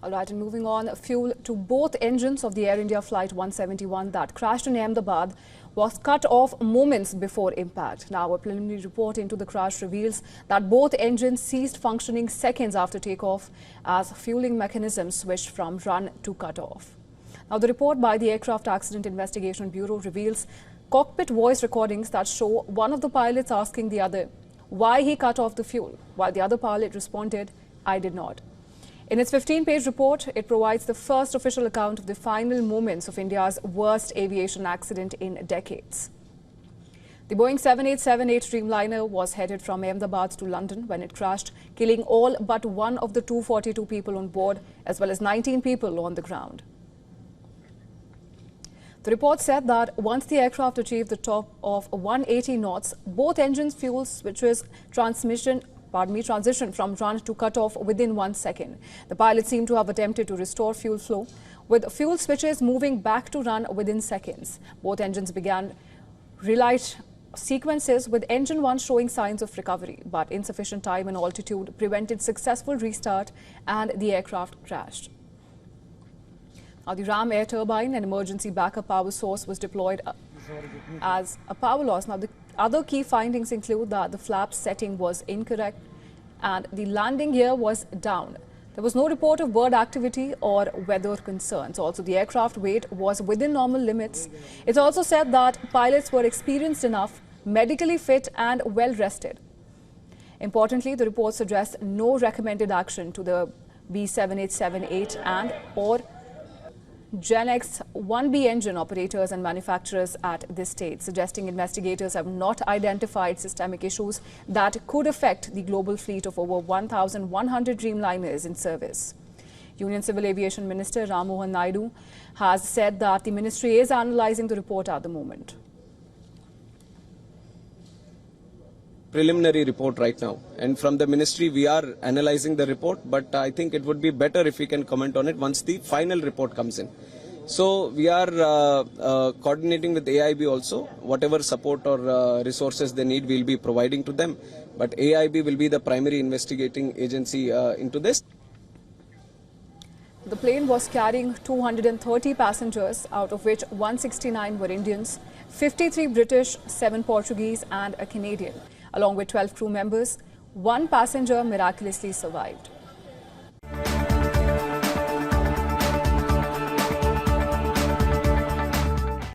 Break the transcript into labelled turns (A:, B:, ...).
A: All right, and moving on, fuel to both engines of the Air India Flight 171 that crashed in Ahmedabad was cut off moments before impact. Now, a preliminary report into the crash reveals that both engines ceased functioning seconds after takeoff as fueling mechanisms switched from run to cut off. Now, the report by the Aircraft Accident Investigation Bureau reveals cockpit voice recordings that show one of the pilots asking the other why he cut off the fuel, while the other pilot responded, "I did not." In its 15-page report, it provides the first official account of the final moments of India's worst aviation accident in decades. The Boeing 7878 Dreamliner was headed from Ahmedabad to London when it crashed, killing all but one of the 242 people on board, as well as 19 people on the ground. The report said that once the aircraft achieved the top of 180 knots, both engines' fuel switches transition from run to cut off within 1 second. The pilot seemed to have attempted to restore fuel flow, with fuel switches moving back to run within seconds. Both engines began relight sequences, with engine 1 showing signs of recovery, but insufficient time and altitude prevented successful restart and the aircraft crashed. Now, the RAM air turbine, an emergency backup power source, was deployed as a power loss. Now, the other key findings include that the flap setting was incorrect and the landing gear was down. There was no report of bird activity or weather concerns. Also, the aircraft weight was within normal limits. It's also said that pilots were experienced enough, medically fit and well rested. Importantly, the report suggests no recommended action to the B7878 and or Gen X 1B engine operators and manufacturers at this stage, suggesting investigators have not identified systemic issues that could affect the global fleet of over 1,100 Dreamliners in service. Union Civil Aviation Minister Ram Mohan Naidu has said that the ministry is analysing the report at the moment.
B: Preliminary report right now, and from the ministry we are analyzing the report, but I think it would be better if we can comment on it once the final report comes in. So we are coordinating with AAIB also. Whatever support or resources they need, we'll be providing to them, but AAIB will be the primary investigating agency into this.
A: The plane was carrying 230 passengers, out of which 169 were Indians, 53 British, 7 Portuguese and a Canadian. Along with 12 crew members, 1 passenger miraculously survived.